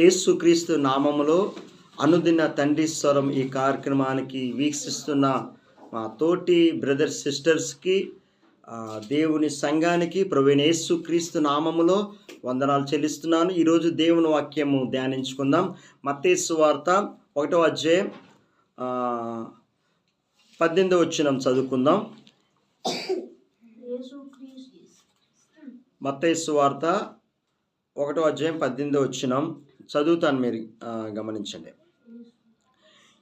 యేసుక్రీస్తు నామములో అనుదిన తండ్రి స్వరం ఈ కార్యక్రమానికి వీక్షిస్తున్న మా తోటి బ్రదర్స్ సిస్టర్స్కి, దేవుని సంఘానికి ప్రభువైన యేసుక్రీస్తు నామములో వందనాలు చెల్లిస్తున్నాను. ఈరోజు దేవుని వాక్యము ధ్యానించుకుందాం. మత్తయి సువార్త 1వ అధ్యాయం 18వ వచనం చదువుకుందాం. మత్తయి సువార్త 1వ అధ్యాయం 18వ వచనం చదువుతాను, మీరు గమనించండి.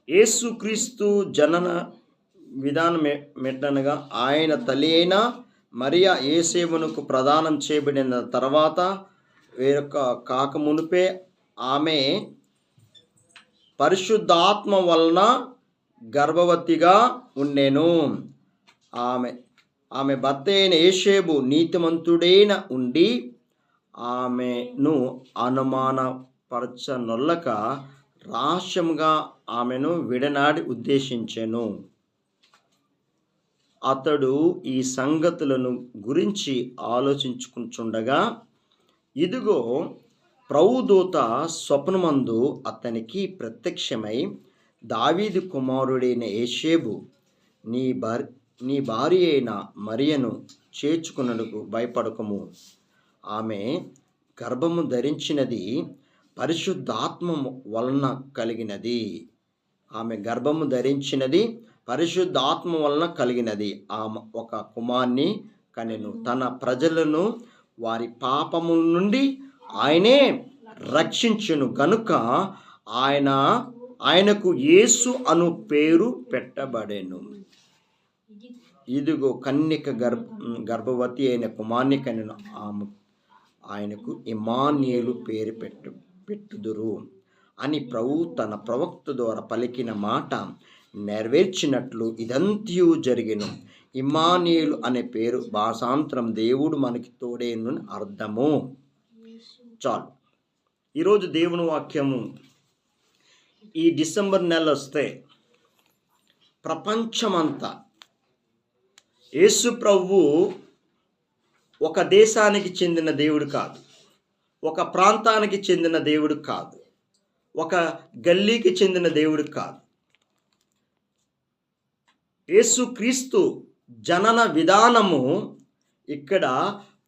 యేసుక్రీస్తు జనన విధానం మెట్టనగా ఆయన తల్లి అయిన మరియా యేసేపునకు ప్రదానం చేయబడిన తర్వాత వేరొక కాకమునుపే ఆమె పరిశుద్ధాత్మ వలన గర్భవతిగా ఉండెను. ఆమె భర్త అయిన యేసేపు నీతిమంతుడైన ఉండి ఆమెను అనుమానపరచనొల్లక రహస్యముగా ఆమెను విడనాడి ఉద్దేశించెను. అతడు ఈ సంగతులను గురించి ఆలోచించుకుంటుండగా ఇదిగో ప్రభుదూత స్వప్నమందు అతనికి ప్రత్యక్షమై, దావీదు కుమారుడైన యేసేపు, నీ భార్య అయిన మరియను చేర్చుకున్నకు భయపడకము. ఆమె గర్భము ధరించినది పరిశుద్ధాత్మ వలన కలిగినది. ఆమె ఒక కుమార్ని కనెను. తన ప్రజలను వారి పాపముల నుండి ఆయనే రక్షించును గనుక ఆయనకు యేసు అను పేరు పెట్టబడెను. ఇదిగో కన్యక గర్భవతి అయిన కుమార్ని కనెను. ఆయనకు ఇమ్మానుయేలు పేరు పెట్టుదురు అని ప్రభువు తన ప్రవక్త ద్వారా పలికిన మాట నెరవేర్చినట్లు ఇదంతయు జరిగెను. ఇమ్మానుయేలు అనే పేరు భాషాంతరం దేవుడు మనకి తోడేను అర్థము. చాలు. ఈరోజు దేవుని వాక్యము ఈ డిసెంబర్ నెల వస్తే ప్రపంచమంతా యేసు ప్రభువు ఒక దేశానికి చెందిన దేవుడు కాదు, ఒక ప్రాంతానికి చెందిన దేవుడు కాదు, ఒక గల్లీకి చెందిన దేవుడు కాదు. యేసుక్రీస్తు జనన విధానము ఇక్కడ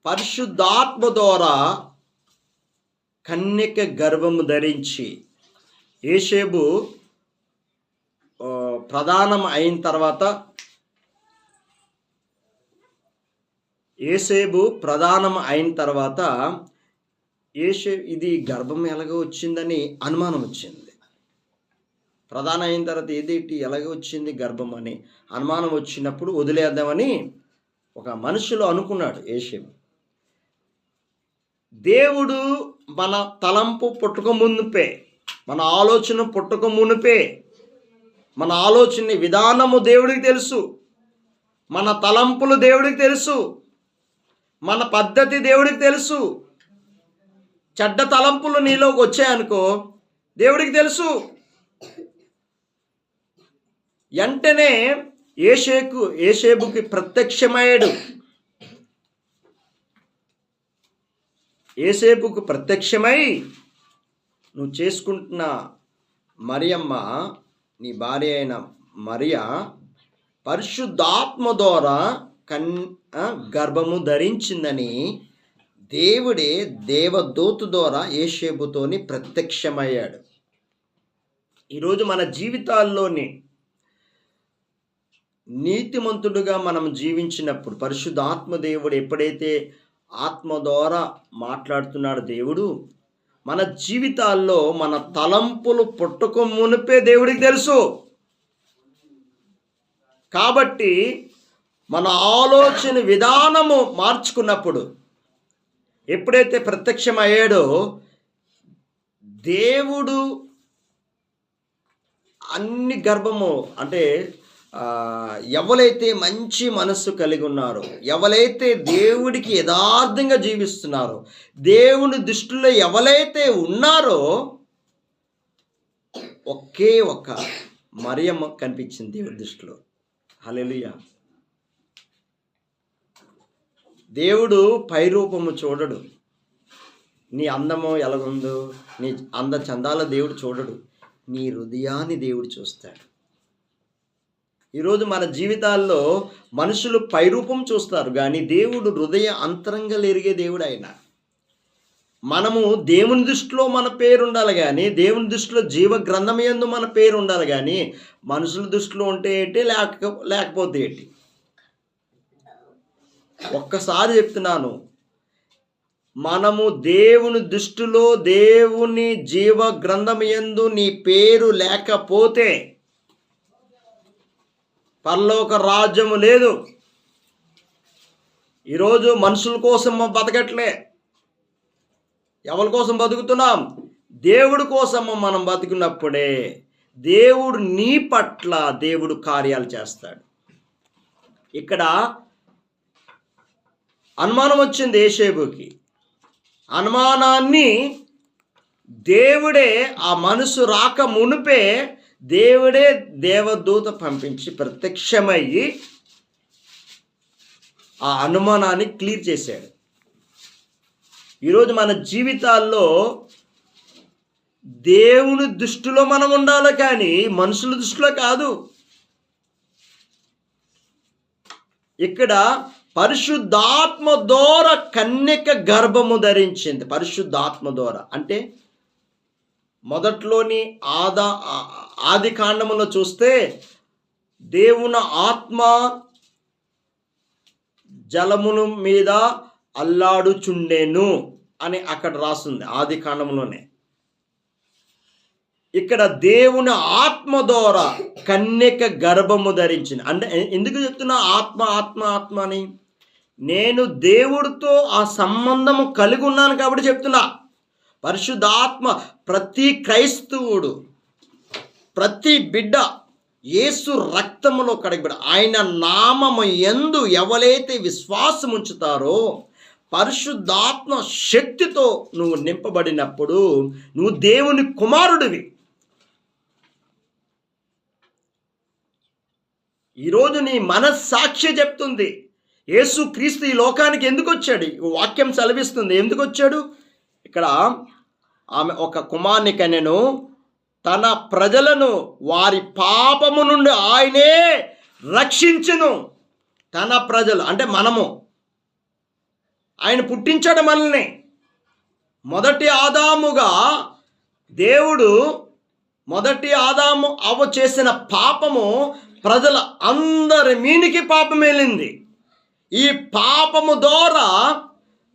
పరిశుద్ధాత్మ ద్వారా కన్యక గర్భము ధరించి యేసేపు ప్రదానం అయిన తర్వాత ఇది గర్భం ఎలాగ వచ్చిందని అనుమానం వచ్చింది. ప్రధానం అయిన తర్వాత ఏదేంటి ఎలాగ వచ్చింది గర్భం అని అనుమానం వచ్చినప్పుడు వదిలేద్దామని ఒక మనుషులు అనుకున్నాడు యేసేపు. దేవుడు మన తలంపు పుట్టక మునుపే, మన ఆలోచన పుట్టక మునుపే, మన ఆలోచన విధానము దేవుడికి తెలుసు, మన తలంపులు దేవుడికి తెలుసు, మన పద్ధతి దేవుడికి తెలుసు. చెడ్డ తలంపులు నీలోకి వచ్చాయనుకో దేవుడికి తెలుసు. వెంటనే యేసేపుకి ప్రత్యక్షమయ్యాడు. యేసేపుకు ప్రత్యక్షమై, నువ్వు చేసుకుంటున్న మరియమ్మ, నీ భార్య అయిన మరియా పరిశుద్ధాత్మ ద్వారా గర్భము ధరించిందని దేవుడే దేవదూత ద్వారా యేసేపుతోని ప్రత్యక్షమయ్యాడు. ఈరోజు మన జీవితాల్లోని నీతిమంతుడుగా మనం జీవించినప్పుడు పరిశుద్ధాత్మ దేవుడు ఎప్పుడైతే ఆత్మ ద్వారా మాట్లాడుతున్నాడు దేవుడు, మన జీవితాల్లో మన తలంపులు పుట్టక మునిపే దేవుడికి తెలుసు. కాబట్టి మన ఆలోచన విధానము మార్చుకున్నప్పుడు, ఎప్పుడైతే ప్రత్యక్షమయ్యాడో దేవుడు అన్ని గర్భము అంటే ఎవరైతే మంచి మనస్సు కలిగి ఉన్నారో, ఎవరైతే దేవుడికి యథార్థంగా జీవిస్తున్నారో, దేవుని దృష్టిలో ఎవరైతే ఉన్నారో ఒకే ఒక మరియమ్మ కనిపించింది దేవుడి దృష్టిలో. హల్లెలూయా. దేవుడు పై రూపము చూడడు, నీ అందము ఎలాగుందో, నీ అంద చందాల దేవుడు చూడడు, నీ హృదయాన్ని దేవుడు చూస్తాడు. ఈరోజు మన జీవితాల్లో మనుషులు పైరూపం చూస్తారు, కానీ దేవుడు హృదయ అంతరంగాలు ఎరిగే దేవుడు ఆయన. మనము దేవుని దృష్టిలో మన పేరు ఉండాలి, కానీ దేవుని దృష్టిలో జీవ గ్రంథం యందు మన పేరు ఉండాలి, కానీ మనుషుల దృష్టిలో ఉంటే ఏంటి, లేకపోతే ఏంటి. ఒక్కసారి చెప్తున్నాను, మనము దేవుని దృష్టిలో దేవుని జీవ గ్రంథం యందు నీ పేరు లేకపోతే పరలోక రాజ్యము లేదు. ఈరోజు మనుషుల కోసం బతకట్లే. ఎవరి కోసం బతుకుతున్నాం? దేవుడి కోసం మనం బతికినప్పుడే దేవుడు నీ పట్ల దేవుడు కార్యాలు చేస్తాడు. ఇక్కడ అనుమానం వచ్చింది యోసేపుకి. అనుమానాన్ని దేవుడే, ఆ మనసు రాక మునిపే దేవుడే దేవదూత పంపించి ప్రత్యక్షమయ్యి ఆ అనుమానాన్ని క్లియర్ చేశాడు. ఈరోజు మన జీవితాల్లో దేవుని దృష్టిలో మనం ఉండాలి, కానీ మనుషుల దృష్టిలో కాదు. ఇక్కడ పరిశుద్ధాత్మ ద్వారా కన్యక గర్భము ధరించింది. పరిశుద్ధాత్మ ద్వారా అంటే మొదట్లోని ఆది కాండములో చూస్తే దేవుని ఆత్మ జలమును మీద అల్లాడుచుండెను అని అక్కడ రాస్తుంది ఆది కాండంలోనే. ఇక్కడ దేవుని ఆత్మ ద్వారా కన్యక గర్భము ధరించింది. అంటే ఎందుకు చెప్తున్నా ఆత్మ ఆత్మ ఆత్మ అని? నేను దేవుడితో ఆ సంబంధము కలిగి ఉన్నాను కాబట్టి చెప్తున్నా. పరిశుద్ధాత్మ ప్రతి క్రైస్తవుడు, ప్రతి బిడ్డ యేసు రక్తములో కడగబడి ఆయన నామము యందు ఎవరైతే విశ్వాసం ఉంచుతారో పరిశుద్ధాత్మ శక్తితో నువ్వు నింపబడినప్పుడు నువ్వు దేవుని కుమారుడివి. ఈరోజు నీ మనస్సాక్షి చెప్తుంది యేసు క్రీస్తు ఈ లోకానికి ఎందుకు వచ్చాడు. వాక్యం సెలవిస్తుంది ఎందుకు వచ్చాడు. ఇక్కడ ఆమె ఒక కుమారుని కనెను, తన ప్రజలను వారి పాపము నుండి ఆయనే రక్షించును. తన ప్రజలు అంటే మనము. ఆయన పుట్టించాడు మనల్ని. మొదటి ఆదాముగా దేవుడు మొదటి ఆదాము అవ్వ చేసిన పాపము ప్రజల అందరి మీనికి పాపం వెళ్ళింది. ఈ పాపము ద్వారా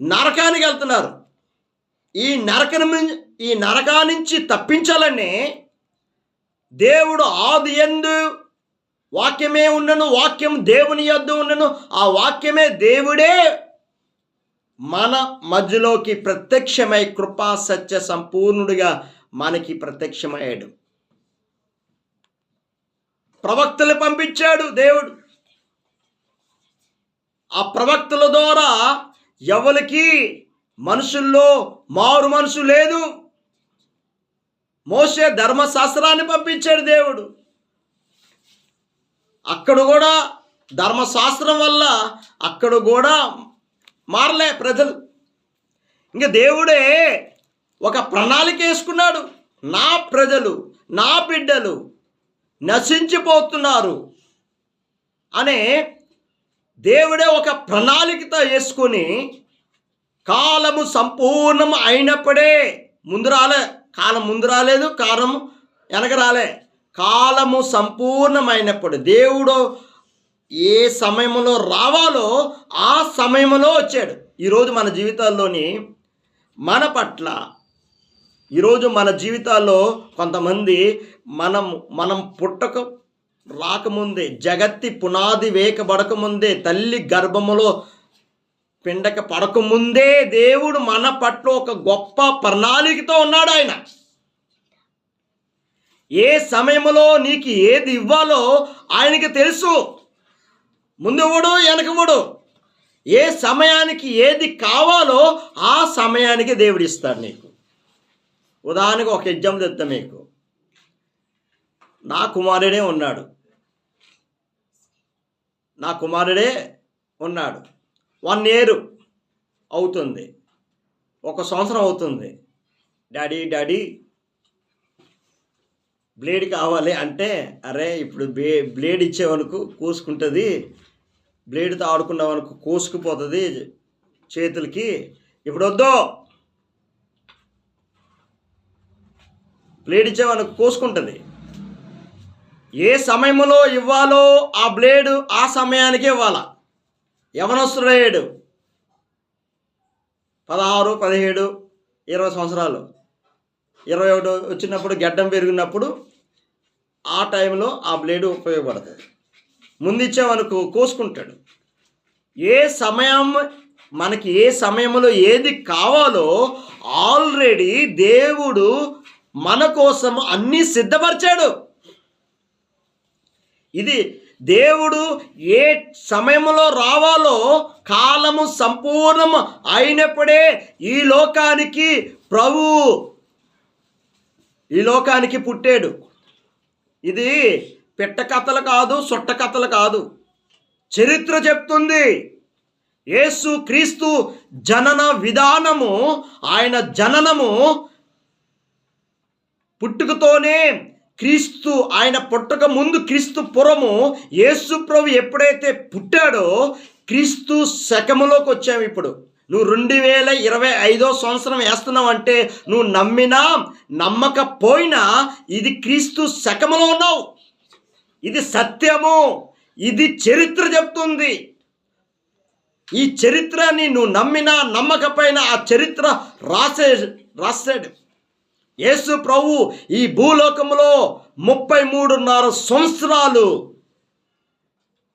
నరకానికి వెళ్తున్నారు. ఈ నరకా నుంచి తప్పించాలని దేవుడు ఆది యందు వాక్యమే ఉండను, వాక్యం దేవుని యొద్ద ఉండను, ఆ వాక్యమే దేవుడే మన మధ్యలోకి ప్రత్యక్షమై కృపా సత్య సంపూర్ణుడిగా మనకి ప్రత్యక్షమయ్యాడు. ప్రవక్తలు పంపించాడు దేవుడు. ఆ ప్రవక్తల ద్వారా ఎవరికి మనుషుల్లో మారు మనసు లేదు. మోషే ధర్మశాస్త్రాన్ని పంపించాడు దేవుడు. అక్కడ కూడా ధర్మశాస్త్రం వల్ల అక్కడ కూడా మారలే ప్రజలు. ఇంకా దేవుడే ఒక ప్రణాళిక వేసుకున్నాడు. నా ప్రజలు, నా బిడ్డలు నశించిపోతున్నారు అనే దేవుడే ఒక ప్రణాళికతో వేసుకొని కాలము సంపూర్ణం అయినప్పుడే కాలం ముందు రాలేదు, కాలం వెనక రాలే. కాలము సంపూర్ణమైనప్పుడు దేవుడు ఏ సమయంలో రావాలో ఆ సమయంలో వచ్చాడు. ఈరోజు మన జీవితాల్లోని మన పట్ల ఈరోజు మన జీవితాల్లో కొంతమంది మనం పుట్టక రాకముందే, జగత్తి పునాది వేయకబడకముందే, తల్లి గర్భములో పిండక పడకముందే దేవుడు మన పట్ల ఒక గొప్ప ప్రణాళికతో ఉన్నాడు. ఆయన ఏ సమయంలో నీకు ఏది ఇవ్వాలో ఆయనకి తెలుసు. ముందువుడు వెనకవుడు. ఏ సమయానికి ఏది కావాలో ఆ సమయానికి దేవుడు ఇస్తాడు నీకు. ఉదాహరణకు ఒక ఎగ్జాంపుల్ చెప్తా మీకు. నా కుమారుడే ఉన్నాడు. 1 year అవుతుంది. 1 సంవత్సరం అవుతుంది. డాడీ బ్లేడ్ కావాలి అంటే, అరే ఇప్పుడు బ్లేడ్ ఇచ్చేవనుకు కోసుకుంటుంది, బ్లేడ్తో ఆడుకున్నావనుకు కోసుకుపోతుంది చేతులకి, ఇప్పుడు వద్దు, బ్లేడ్ ఇచ్చేవనుకు కోసుకుంటుంది. ఏ సమయంలో ఇవ్వాలో ఆ బ్లేడు ఆ సమయానికే ఇవ్వాలా. యవనస్తుడయ్యాడు, 16, 17, 20 సంవత్సరాలు, 21 వచ్చినప్పుడు గడ్డం పెరిగినప్పుడు ఆ టైంలో ఆ బ్లేడు ఉపయోగపడుతుంది. ముందు ఇచ్చామనుకో కోసుకుంటాడు. మనకి ఏ సమయంలో ఏది కావాలో ఆల్రెడీ దేవుడు మన కోసం అన్నీ సిద్ధపరిచాడు. ఇది దేవుడు ఏ సమయంలో రావాలో కాలము సంపూర్ణం అయినప్పుడే ఈ లోకానికి పుట్టాడు. ఇది పెట్ట కథలు కాదు, సొట్ట కథలు కాదు, చరిత్ర చెప్తుంది. యేసు క్రీస్తు జనన విధానము, ఆయన జననము పుట్టుకతోనే క్రీస్తు, ఆయన పుట్టక ముందు క్రీస్తు పురము, యేసు ప్రభు ఎప్పుడైతే పుట్టాడో క్రీస్తు శకములోకి వచ్చాము. ఇప్పుడు నువ్వు 2025 సంవత్సరం వేస్తున్నావు అంటే నువ్వు నమ్మినా నమ్మకపోయినా ఇది క్రీస్తు శకములో ఉన్నావు. ఇది సత్యము, ఇది చరిత్ర చెప్తుంది. ఈ చరిత్రని నువ్వు నమ్మినా నమ్మకపోయినా ఆ చరిత్ర రాశాడు. యేసు ప్రభు ఈ భూలోకంలో 33.5 సంవత్సరాలు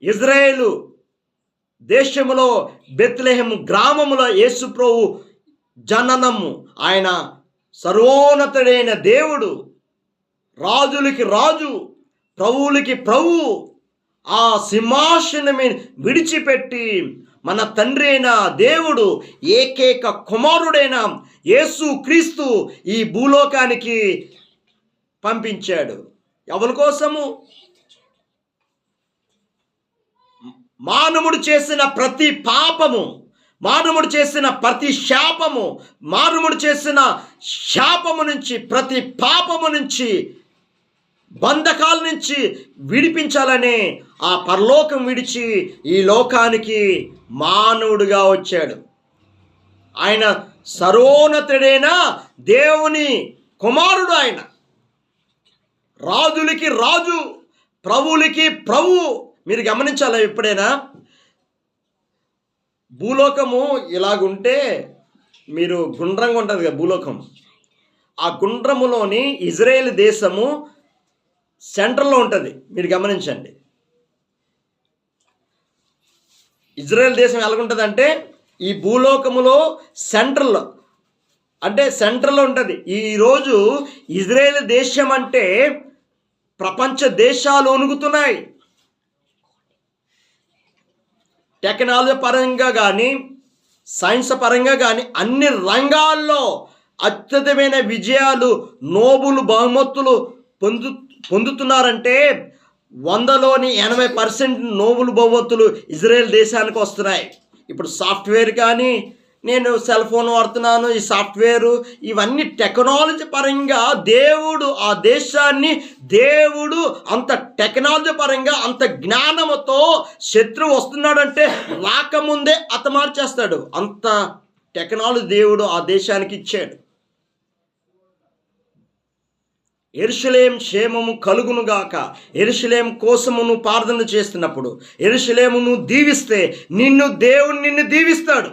ఇజ్రాయేలు దేశములో బెత్లెహేము గ్రామములో యేసు ప్రభు జననము. ఆయన సర్వోన్నతుడైన దేవుడు, రాజులకి రాజు, ప్రభువులకి ప్రభు, ఆ సింహాసనమే విడిచిపెట్టి మన తండ్రి అయిన దేవుడు ఏకైక కుమారుడైన యేసు క్రీస్తు ఈ భూలోకానికి పంపించాడు. ఎవరి కోసము? మానవుడు చేసిన ప్రతి పాపము, మానవుడు చేసిన ప్రతి శాపము, మానవుడు చేసిన శాపము నుంచి, ప్రతి పాపము నుంచి, బంధకాల నుంచి విడిపించాలని ఆ పరలోకం విడిచి ఈ లోకానికి మానవుడిగా వచ్చాడు. ఆయన సర్వోన్నతుడైన దేవుని కుమారుడు. ఆయన రాజులకి రాజు, ప్రభువులకి ప్రభు. మీరు గమనించాలా, ఎప్పుడైనా భూలోకము ఇలాగుంటే, మీరు గుండ్రంగా ఉంటుంది కదా భూలోకం, ఆ గుండ్రములోని ఇజ్రాయేల్ దేశము సెంట్రల్లో ఉంటుంది. మీరు గమనించండి, ఇజ్రాయెల్ దేశం ఎలాగుంటుంది అంటే ఈ భూలోకములో సెంట్రల్లో ఉంటుంది. ఈరోజు ఇజ్రాయెల్ దేశం అంటే ప్రపంచ దేశాలు వణుకుతున్నాయి. టెక్నాలజీ పరంగా కానీ, సైన్స్ పరంగా కానీ అన్ని రంగాల్లో అత్యధికమైన విజయాలు, నోబెల్ బహుమతులు పొందుతున్నారంటే 100లోని 80% నోబెల్ బహుమతులు ఇజ్రాయెల్ దేశానికి వస్తున్నాయి. ఇప్పుడు సాఫ్ట్వేర్ కానీ, నేను సెల్ ఫోన్ వాడుతున్నాను, ఈ సాఫ్ట్వేరు ఇవన్నీ టెక్నాలజీ పరంగా దేవుడు ఆ దేశాన్ని, దేవుడు అంత టెక్నాలజీ పరంగా అంత జ్ఞానముతో శత్రువు వస్తున్నాడంటే రాకముందే హతమార్చేస్తాడు. అంత టెక్నాలజీ దేవుడు ఆ దేశానికి ఇచ్చాడు. యెరూషలేము క్షేమము కలుగునుగాక. యెరూషలేము కోసము నువ్వు ప్రార్థన చేస్తున్నప్పుడు, యెరూషలేము నువ్వు దీవిస్తే దేవుడు నిన్ను దీవిస్తాడు.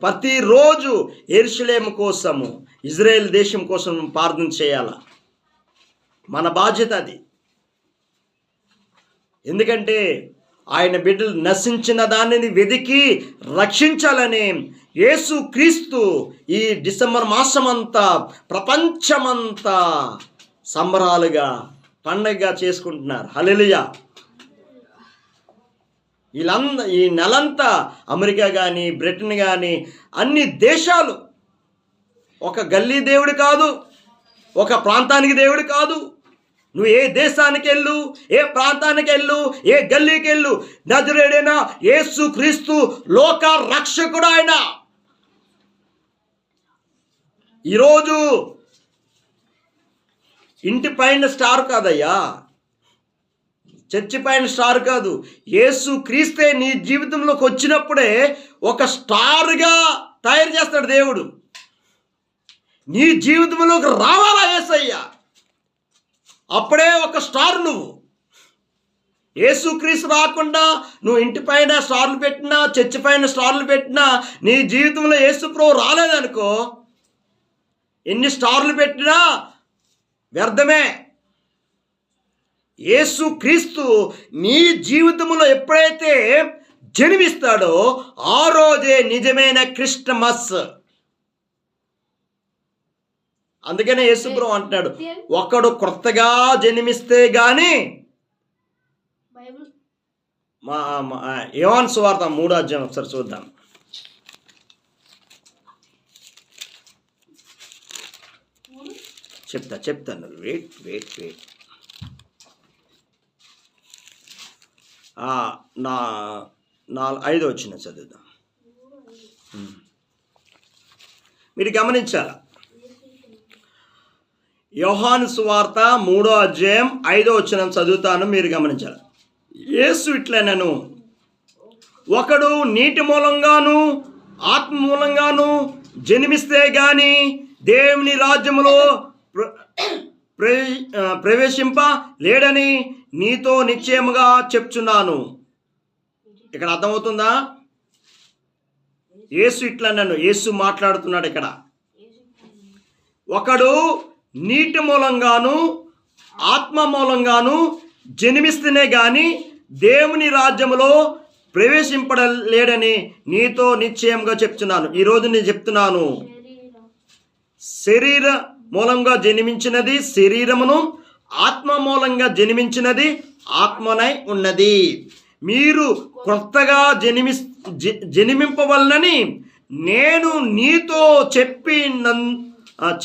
ప్రతిరోజు యెరూషలేము కోసము, ఇజ్రాయెల్ దేశం కోసం ప్రార్థన చేయాల. మన బాధ్యత అది. ఎందుకంటే ఆయన బిడ్డలు నశించిన దానిని వెదికి రక్షించాలని యేసు క్రీస్తు ఈ డిసెంబర్ మాసమంతా ప్రపంచమంతా సంబరాలుగా పండగగా చేసుకుంటున్నారు. హల్లెలూయా. ఈ నెలంతా అమెరికా కానీ, బ్రిటన్ కానీ అన్ని దేశాలు, ఒక గల్లీ దేవుడు కాదు, ఒక ప్రాంతానికి దేవుడు కాదు, నువ్వు ఏ దేశానికి వెళ్ళు, ఏ ప్రాంతానికి వెళ్ళు, ఏ గల్లీకి వెళ్ళు, నజరేయుడైన యేసు క్రీస్తు లోక రక్షకుడు ఆయన. ఈరోజు ఇంటి పైన స్టార్ కాదయ్యా, చర్చి పైన స్టార్ కాదు, యేసు క్రీస్తే నీ జీవితంలోకి వచ్చినప్పుడే ఒక స్టార్గా తయారు చేస్తాడు దేవుడు. నీ జీవితంలోకి రావాలా యేసయ్యా, అప్పుడే ఒక స్టార్. నువ్వు యేసుక్రీస్తు రాకుండా నువ్వు ఇంటి పైన స్టార్లు పెట్టినా, చర్చి పైన స్టార్లు పెట్టినా, నీ జీవితంలో యేసు ప్రభు రాలేదనుకో, ఎన్ని స్టార్లు పెట్టినా వ్యర్థమే. యేసుక్రీస్తు నీ జీవితంలో ఎప్పుడైతే జన్మిస్తాడో ఆ రోజే నిజమైన క్రిస్టమస్. అందుకనే యేసుప్రభు అంటున్నాడు, ఒకడు కొత్తగా జన్మిస్తే గాని, యోహాను సువార్త 3వ అధ్యాయం ఒకసారి చూద్దాం. చెప్తాను వెయిట్ 5వ వచనం చదువుదాం. మీరు గమనించాలా, యోహాను సువార్త 3వ అధ్యాయం 5వ వచనం చదువుతాను, మీరు గమనించాలి. యేసు ఇట్లనెను, ఒకడు నీటి మూలంగాను ఆత్మ మూలంగాను జన్మిస్తే గాని దేవుని రాజ్యములో ప్రవేశింప లేడని నీతో నిశ్చయముగా చెప్తున్నాను. ఇక్కడ అర్థమవుతుందా? యేసు ఇట్లనెను, యేసు మాట్లాడుతున్నాడు ఇక్కడ. ఒకడు నీటి మూలంగాను ఆత్మ మూలంగాను జన్మిస్తేనే గాని దేవుని రాజ్యములో ప్రవేశింపడలేడని నీతో నిశ్చయంగా చెప్తున్నాను. ఈరోజు నేను చెప్తున్నాను, శరీర మూలంగా జన్మించినది శరీరమును, ఆత్మ మూలంగా జన్మించినది ఆత్మనై ఉన్నది. మీరు కొత్తగా జన్మింపవలనని నేను నీతో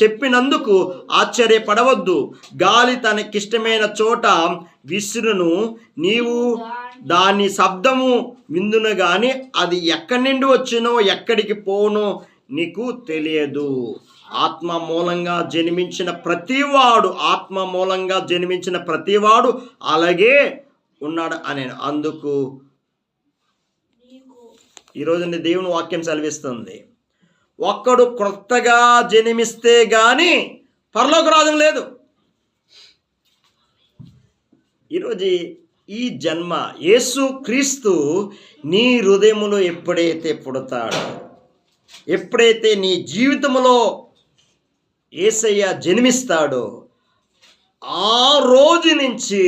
చెప్పినందుకు ఆశ్చర్యపడవద్దు. గాలి తనకిష్టమైన చోట విసురును, నీవు దాని శబ్దము విందును గాని అది ఎక్కడి నుండి వచ్చినో ఎక్కడికి పోనో నీకు తెలియదు. ఆత్మ మూలంగా జన్మించిన ప్రతివాడు అలాగే ఉన్నాడు అని అందుకు ఈరోజు దేవుని వాక్యం సెలవిస్తుంది, ఒక్కడు క్రొత్తగా జన్మిస్తే గాని పరలోక రాజ్యం లేదు. ఈరోజు ఈ జన్మ యేసు క్రీస్తు నీ హృదయములో ఎప్పుడైతే పుడతాడో, ఎప్పుడైతే నీ జీవితంలో యేసయ్య జన్మిస్తాడో ఆ రోజు నుంచి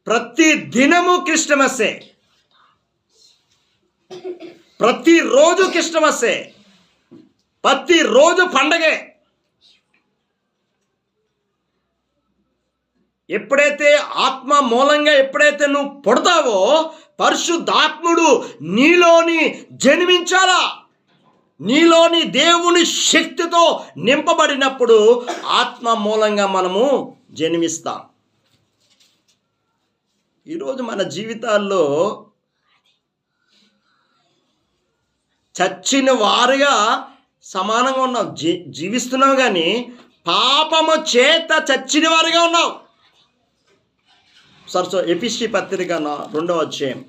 ప్రతి దినము క్రిస్టమస్సే, ప్రతిరోజు క్రిస్టమస్సే, ప్రతిరోజు పండగే. ఎప్పుడైతే ఆత్మ మూలంగా ఎప్పుడైతే నువ్వు పుడతావో పరిశుద్ధాత్ముడు నీలోని జన్మించాలా. నీలోని దేవుని శక్తితో నింపబడినప్పుడు ఆత్మ మూలంగా మనము జన్మిస్తాం. ఈరోజు మన జీవితాల్లో చచ్చిన వారుగా సమానంగా ఉన్నావు, జీవిస్తున్నావు, కానీ పాపము చేత చచ్చిన వారుగా ఉన్నావు. సరే, ఎఫెసీ పత్రిక 2వ అధ్యాయం.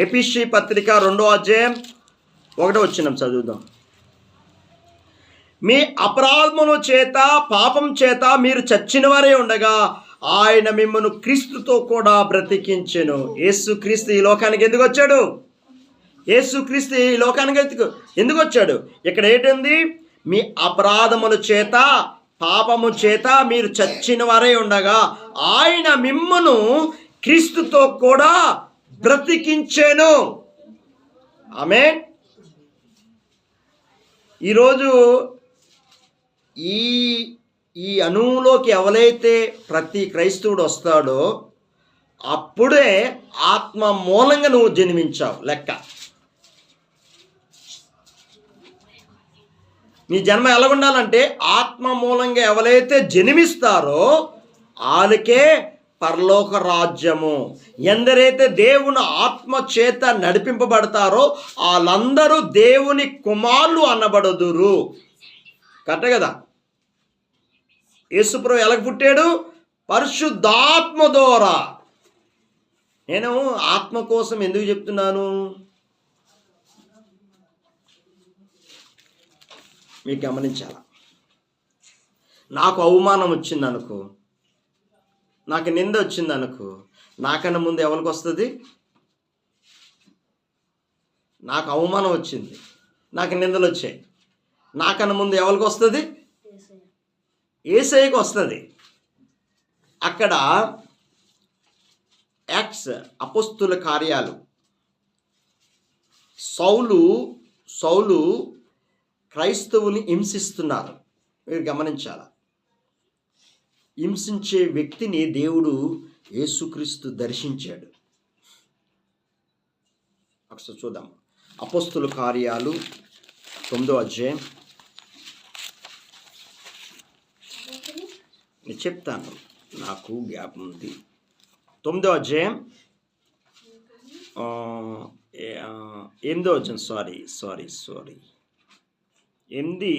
ఎఫెసీ పత్రిక 2వ అధ్యాయం 1వ వచనం చదువుదాం. మీ అపరాధముల చేత పాపం చేత మీరు చచ్చిన వారే ఉండగా ఆయన మిమ్మల్ని క్రీస్తుతో కూడా బ్రతికించెను. యేసుక్రీస్తు ఈ లోకానికి ఎందుకు వచ్చాడు? యేసుక్రీస్తు ఈ లోకానికి ఎందుకు వచ్చాడు? ఇక్కడ ఏంటంది? మీ అపరాధముల చేత పాపము చేత మీరు చచ్చిన వారే ఉండగా ఆయన మిమ్మను క్రీస్తుతో కూడా బ్రతికించెను. ఆమేన్. ఈరోజు ఈ అణువులోకి ఎవరైతే ప్రతి క్రైస్తవుడు వస్తాడో అప్పుడే ఆత్మ మూలంగా నువ్వు జన్మించావు లెక్క. నీ జన్మ ఎలా ఉండాలంటే ఆత్మ మూలంగా ఎవరైతే జన్మిస్తారో వాళ్ళకే పరలోక రాజ్యము. ఎందరైతే దేవుని ఆత్మ చేత నడిపింపబడతారో వాళ్ళందరూ దేవుని కుమారులు అనబడుదురు. కరెక్టే కదా? యేసుప్రభు ఎలాగ పుట్టాడు? పరిశుద్ధాత్మ ద్వారా. నేను ఆత్మ కోసం ఎందుకు చెప్తున్నాను మీకు గమనించాల. నాకు అవమానం వచ్చిందనుకో, నాకు నింద వచ్చిందనుకో, నాకన్నా ముందు ఎవరికి వస్తుంది? నాకు అవమానం వచ్చింది, నాకు నిందలు వచ్చాయి, నాకన్నా ముందు ఎవరికి వస్తుంది? యేసయ్యకి వస్తుంది. అక్కడ యాక్ట్స్ అపోస్తుల కార్యాలు, సౌలు క్రైస్తవుని హింసిస్తున్నారు. మీరు గమనించాలి. హింసించే వ్యక్తిని దేవుడు యేసుక్రీస్తు దర్శించాడు. ఒకసారి చూద్దాం. అపోస్తుల కార్యాలు 9వ అధ్యాయం. నేను చెప్తాను, నాకు జ్ఞాపకం ఉంది. 9వ అధ్యాయం 8వ అధ్యాయం. సారీ 8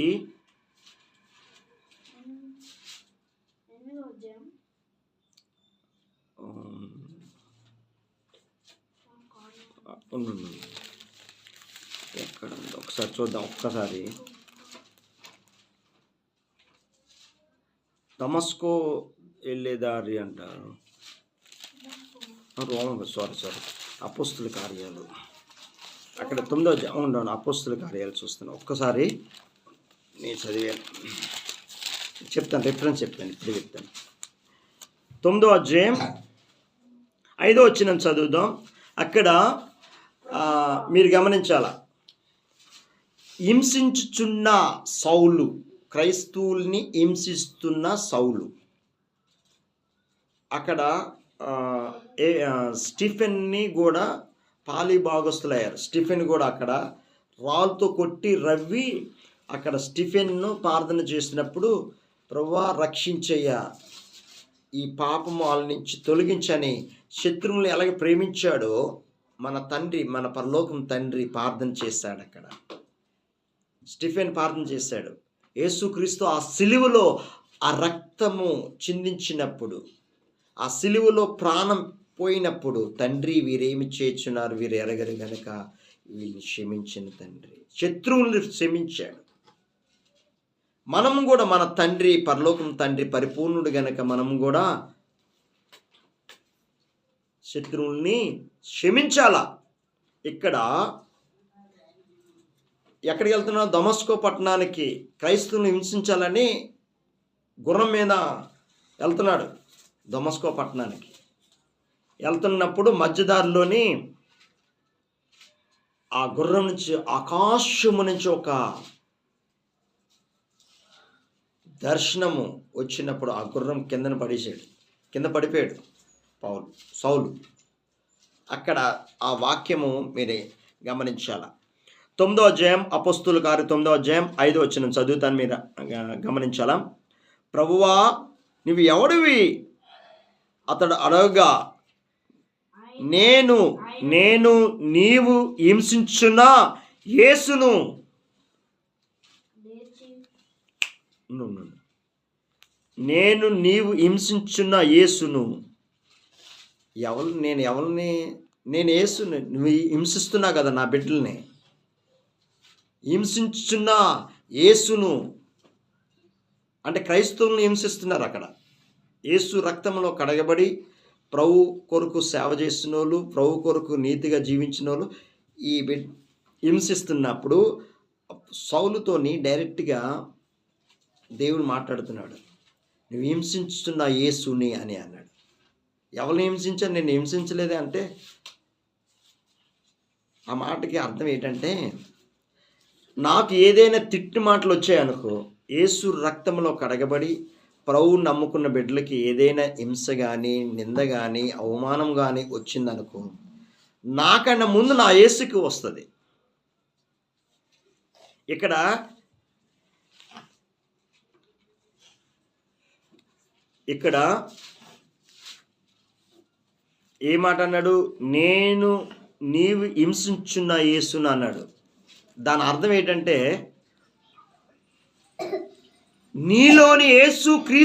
ఎక్కడ ఒకసారి చూద్దాం. ఒక్కసారి దమస్కో వెళ్ళేదారి అంటారు. సారీ అపోస్తుల కార్యాలు అక్కడ 9వ అధ్యాయం. అపోస్తుల కార్యాలు చూస్తున్నాను. ఒక్కసారి నేను చదివాను, చెప్తాను, రిఫరెన్స్ చెప్తాను, ఇప్పుడు చెప్తాను. 9వ అధ్యాయం 5వ వచనం చదువుదాం. అక్కడ మీరు గమనించాల, హింసించుచున్న సౌలు, క్రైస్తవుల్ని హింసిస్తున్న సౌలు, అక్కడ స్టీఫెన్ని కూడా పాలి భాగస్తులయ్యారు. స్టీఫెన్ కూడా అక్కడ రాళ్ళతో కొట్టి రవ్వి అక్కడ స్టీఫెన్ను ప్రార్థన చేసినప్పుడు, ప్రభువా రక్షించయ్యా, ఈ పాపము వాళ్ళ నుంచి తొలగించని శత్రువులను ఎలాగ ప్రేమించాడో మన తండ్రి, మన పరలోకం తండ్రి ప్రార్థన చేశాడు. అక్కడ స్టీఫెన్ ప్రార్థన చేశాడు. యేసుక్రీస్తు ఆ సిలువలో ఆ రక్తము చిందించినప్పుడు, ఆ సిలువలో ప్రాణం పోయినప్పుడు, తండ్రి వీరేమి చేస్తున్నారు, వీరు ఎరగరు గనక వీరిని క్షమించిన తండ్రి, శత్రువులను క్షమించాడు. మనం కూడా మన తండ్రి, పరలోకం తండ్రి పరిపూర్ణుడు గనక మనం కూడా శత్రువుల్ని క్షమించాలా. ఇక్కడ ఎక్కడికి వెళ్తున్నాడు? దమస్కో పట్టణానికి క్రైస్తవులను హింసించాలని గుర్రం మీద వెళ్తున్నాడు. దమస్కో పట్టణానికి వెళ్తున్నప్పుడు మధ్యదారిలోని ఆ గుర్రం నుంచి ఆకాశము నుంచి ఒక దర్శనము వచ్చినప్పుడు ఆ గుర్రం కింద పడిపోయాడు సౌలు. అక్కడ ఆ వాక్యము మీరే గమనించాల. 9వ అధ్యాయం అపోస్తుల కార్యం 9వ అధ్యాయం 5వ వచనం చదువుతాను, మీరు గమనించాలా. ప్రభువా నువ్వు ఎవడివి అతడు అడగగా, నేను నీవు హింసించున్న యేసును. నేను నీవు హింసించున్న యేసును. నేను యేసుని, నువ్వు హింసిస్తున్నా కదా నా బిడ్డల్ని, హింసించున్న యేసును అంటే క్రైస్తవులను హింసిస్తున్నారు. అక్కడ యేసు రక్తంలో కడగబడి ప్రభు కొరకు సేవ చేసిన వాళ్ళు, ప్రభు కొరకు నీతిగా జీవించిన వాళ్ళు ఈ హింసిస్తున్నప్పుడు సౌలుతోని డైరెక్ట్గా దేవుడు మాట్లాడుతున్నాడు. నువ్వు హింసించుతున్న యేసుని అని అన్నాడు. ఎవరిని హింసించాను? నేను హింసించలేదే అంటే ఆ మాటకి అర్థం ఏంటంటే, నాకు ఏదైనా తిట్టు మాటలు వచ్చాయనుకో, యేసు రక్తంలో కడగబడి ప్రభువుని నమ్ముకున్న బిడ్డలకి ఏదైనా హింస కానీ, నింద కానీ, అవమానం కానీ వచ్చిందనుకో, నాకన్నా ముందు నా యేసుకి వస్తుంది. ఇక్కడ ఇక్కడ ఏ మాట అన్నాడు? నీవు హింసించున్న యేసును అన్నాడు. దాని అర్థం ఏంటంటే నీలోని యేసు క్రీస్తు